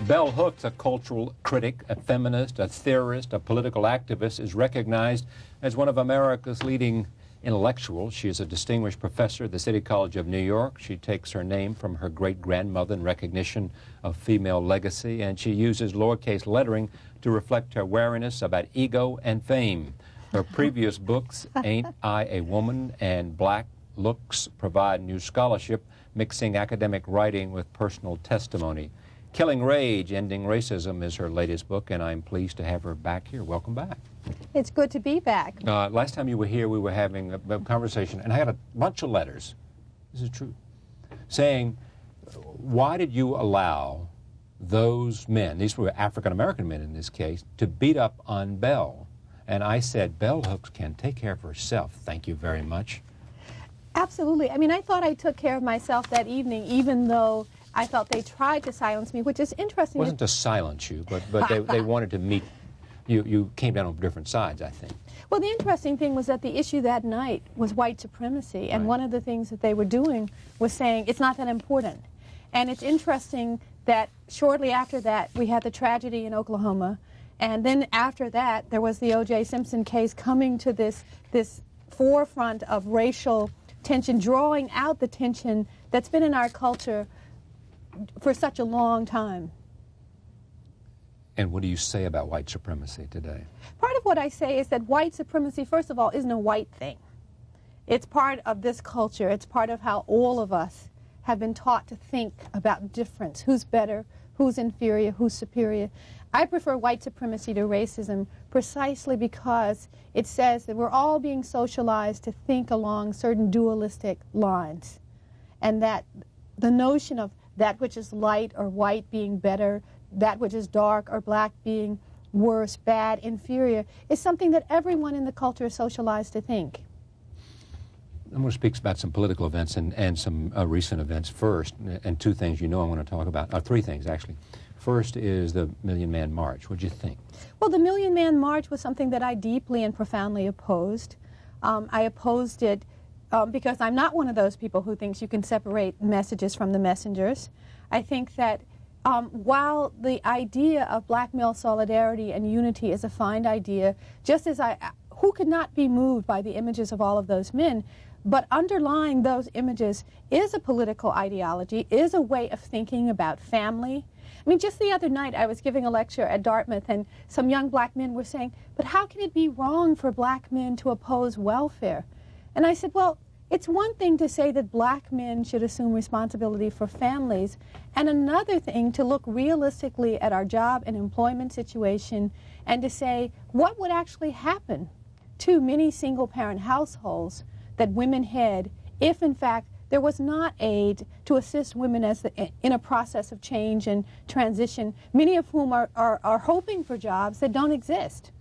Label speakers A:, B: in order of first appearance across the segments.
A: Bell Hooks, a cultural critic, a feminist, a theorist, a political activist, is recognized as one of America's leading intellectuals. She is a distinguished professor at the City College of New York. She takes her name from her great-grandmother in recognition of female legacy, and she uses lowercase lettering to reflect her wariness about ego and fame. Her previous books, Ain't I a Woman and Black Looks, provide new scholarship, mixing academic writing with personal testimony. Killing Rage, Ending Racism is her latest book, and I'm pleased to have her back here. Welcome back.
B: It's good to be back.
A: Last time you were here, we were having a conversation, and I had a bunch of letters, this is true, saying, why did you allow those men, these were African-American men in this case, to beat up on Bell? And I said, Bell Hooks can take care of herself. Thank you very much.
B: Absolutely. I mean, I thought I took care of myself that evening, even though I felt they tried to silence me, which is interesting.
A: It wasn't to silence you, but they wanted to meet. You came down on different sides, I think.
B: Well, the interesting thing was that the issue that night was white supremacy, and one of the things that they were doing was saying it's not that important. And it's interesting that shortly after that, we had the tragedy in Oklahoma, and then after that, there was the O.J. Simpson case coming to this forefront of racial tension, drawing out the tension that's been in our culture for such a long time.
A: And what do you say about white supremacy today?
B: Part of what I say is that white supremacy, first of all, isn't a white thing. It's part of this culture. It's part of how all of us have been taught to think about difference. Who's better, who's inferior, who's superior. I prefer white supremacy to racism precisely because it says that we're all being socialized to think along certain dualistic lines, and that the notion of that which is light or white being better, that which is dark or black being worse, bad, inferior, is something that everyone in the culture is socialized to think.
A: I'm going to speak about some political events and some recent events first, and two things you know I want to talk about, three things actually. First is the Million Man March. What do you think?
B: Well, the Million Man March was something that I deeply and profoundly opposed. I opposed it because I'm not one of those people who thinks you can separate messages from the messengers. I think that while the idea of black male solidarity and unity is a fine idea, just as who could not be moved by the images of all of those men, but underlying those images is a political ideology, is a way of thinking about family. I mean, just the other night I was giving a lecture at Dartmouth, and some young black men were saying, but how can it be wrong for black men to oppose welfare? And I said, well, it's one thing to say that black men should assume responsibility for families, and another thing to look realistically at our job and employment situation and to say what would actually happen to many single-parent households that women head if, in fact, there was not aid to assist women in a process of change and transition, many of whom are hoping for jobs that don't exist.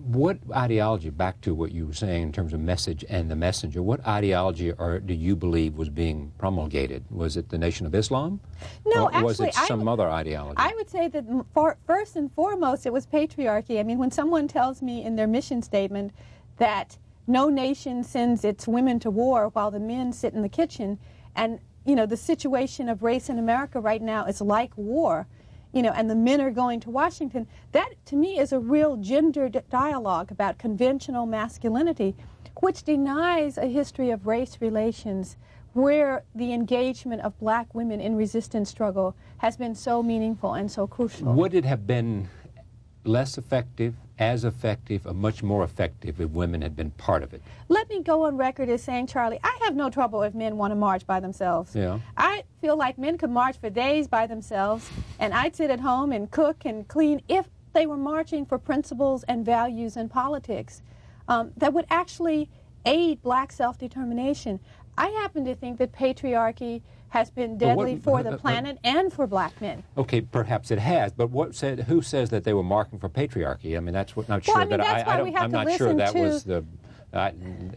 A: What ideology, back to what you were saying in terms of message and the messenger, what ideology do you believe was being promulgated? Was it the Nation of Islam?
B: No,
A: or was it some other ideology?
B: I would say that first and foremost it was patriarchy. I mean, when someone tells me in their mission statement that no nation sends its women to war while the men sit in the kitchen, and, you know, the situation of race in America right now is like war, you know, and the men are going to Washington, that to me is a real gendered dialogue about conventional masculinity, which denies a history of race relations where the engagement of black women in resistance struggle has been so meaningful and so crucial.
A: Would it have been less effective, as effective, or much more effective if women had been part of it?
B: Let me go on record as saying, Charlie, I have no trouble if men want to march by themselves.
A: Yeah.
B: I feel like men could march for days by themselves, and I'd sit at home and cook and clean if they were marching for principles and values and politics that would actually aid black self-determination. I happen to think that patriarchy has been deadly for the planet and for black men.
A: Okay, perhaps it has, but who says that they were marking for patriarchy? I mean, that's what I'm not
B: well,
A: sure
B: I mean,
A: that I'm not sure that was the.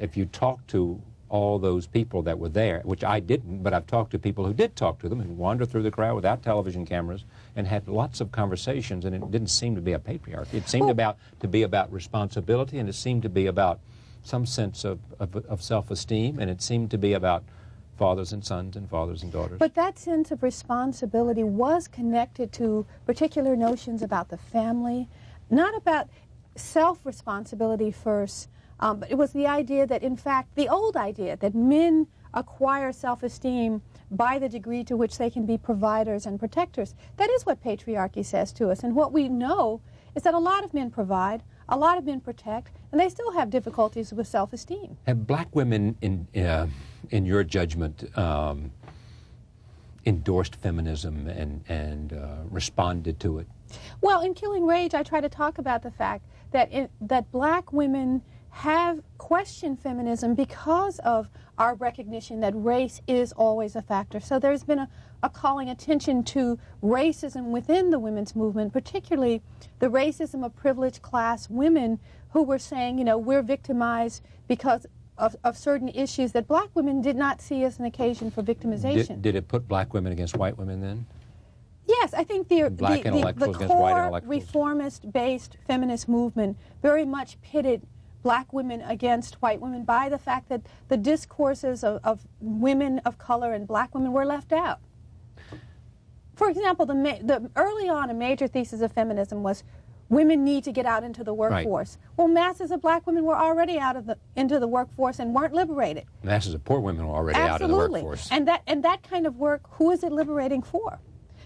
A: If you talk to all those people that were there, which I didn't, but I've talked to people who did talk to them and wandered through the crowd without television cameras and had lots of conversations, and it didn't seem to be a patriarchy. It seemed to be about responsibility, and it seemed to be about some sense of self-esteem, and it seemed to be about fathers and sons and fathers and daughters.
B: But that sense of responsibility was connected to particular notions about the family, not about self-responsibility first, but it was the idea that, in fact, the old idea that men acquire self-esteem by the degree to which they can be providers and protectors. That is what patriarchy says to us. And what we know is that a lot of men provide, a lot of men protect, and they still have difficulties with self-esteem.
A: Have black women, in your judgment, endorsed feminism and responded to it?
B: Well, in Killing Rage, I try to talk about the fact that that black women have questioned feminism because of our recognition that race is always a factor. So there's been a calling attention to racism within the women's movement, particularly the racism of privileged class women who were saying, you know, we're victimized because of certain issues that black women did not see as an occasion for victimization.
A: Did it put black women against white women then?
B: Yes, I think the core reformist-based feminist movement very much pitted black women against white women by the fact that the discourses of women of color and black women were left out. For example, early on, a major thesis of feminism was women need to get out into the workforce. Right. Well, masses of black women were already into the workforce and weren't liberated.
A: Masses of poor women were already out in the workforce.
B: And that kind of work, who is it liberating for?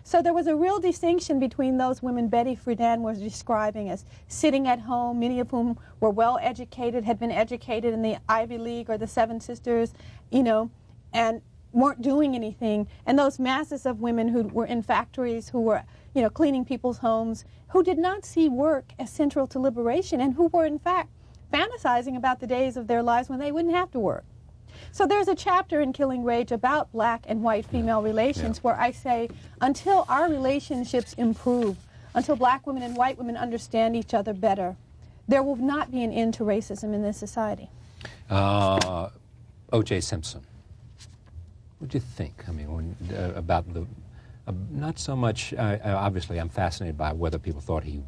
B: So there was a real distinction between those women Betty Friedan was describing as sitting at home, many of whom were well educated, had been educated in the Ivy League or the Seven Sisters, you know, and weren't doing anything, and those masses of women who were in factories, who were, you know, cleaning people's homes, who did not see work as central to liberation, and who were in fact fantasizing about the days of their lives when they wouldn't have to work. So there's a chapter in Killing Rage about black and white female relations where I say, until our relationships improve, until black women and white women understand each other better, there will not be an end to racism in this society.
A: O.J. Simpson. What do you think? I mean, about not so much, obviously I'm fascinated by whether people thought he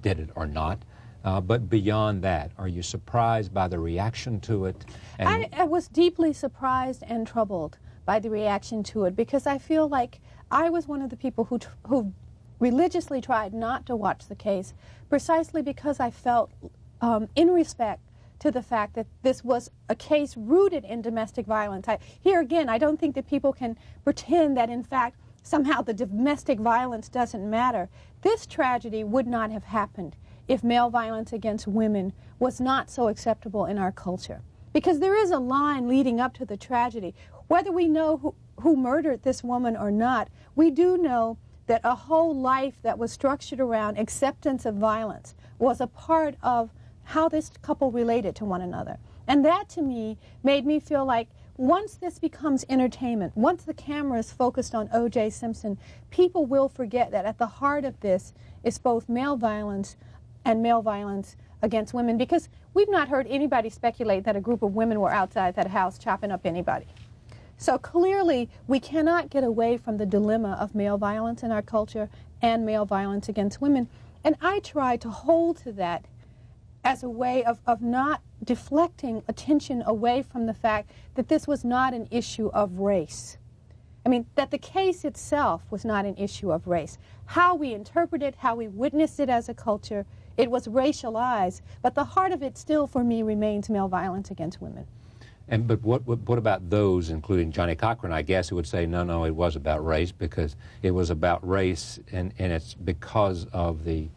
A: did it or not, but beyond that, are you surprised by the reaction to it? And
B: I was deeply surprised and troubled by the reaction to it, because I feel like I was one of the people who religiously tried not to watch the case, precisely because I felt, in respect to the fact that this was a case rooted in domestic violence. Here again, I don't think that people can pretend that in fact somehow the domestic violence doesn't matter. This tragedy would not have happened if male violence against women was not so acceptable in our culture. Because there is a line leading up to the tragedy. Whether we know who murdered this woman or not, we do know that a whole life that was structured around acceptance of violence was a part of how this couple related to one another. And that, to me, made me feel like once this becomes entertainment, once the camera is focused on O.J. Simpson, people will forget that at the heart of this is both male violence and male violence against women, because we've not heard anybody speculate that a group of women were outside that house chopping up anybody. So clearly, we cannot get away from the dilemma of male violence in our culture and male violence against women. And I try to hold to that as a way of not deflecting attention away from the fact that this was not an issue of race. I mean, that the case itself was not an issue of race. How we interpret it, how we witnessed it as a culture, it was racialized, but the heart of it still, for me, remains male violence against women.
A: But what about those, including Johnny Cochran, I guess, who would say, no, it was about race, because it was about race, and it's because of the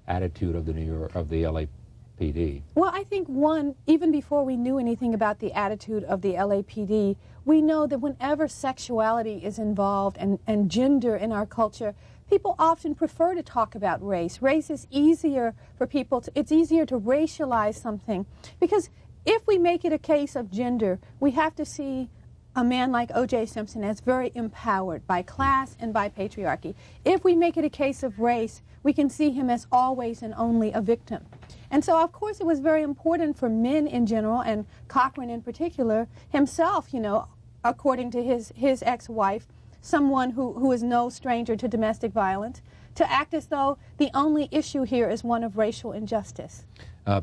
A: attitude of the LAPD?
B: Well, I think, one, even before we knew anything about the attitude of the LAPD, we know that whenever sexuality is involved and gender in our culture, people often prefer to talk about race. Race is easier for people it's easier to racialize something, because if we make it a case of gender, we have to see a man like O.J. Simpson as very empowered by class and by patriarchy. If we make it a case of race, we can see him as always and only a victim. And so, of course, it was very important for men in general, and Cochran in particular, himself, you know, according to his ex-wife, someone who is no stranger to domestic violence, to act as though the only issue here is one of racial injustice.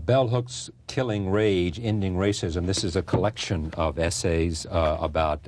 A: Bell Hook's Killing Rage, Ending Racism. This is a collection of essays about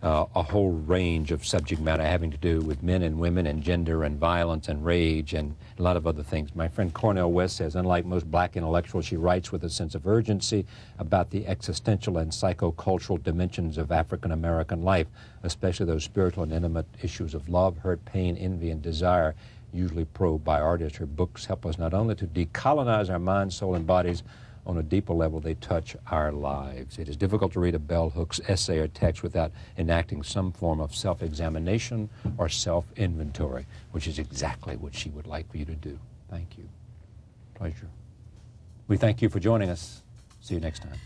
A: a whole range of subject matter having to do with men and women and gender and violence and rage and a lot of other things. My friend Cornel West says, unlike most black intellectuals, she writes with a sense of urgency about the existential and psychocultural dimensions of African American life, especially those spiritual and intimate issues of love, hurt, pain, envy, and desire, usually probed by artists. Her books help us not only to decolonize our minds, soul, and bodies, on a deeper level, they touch our lives. It is difficult to read a bell hooks essay or text without enacting some form of self-examination or self-inventory, which is exactly what she would like for you to do. Thank you. Pleasure. We thank you for joining us. See you next time.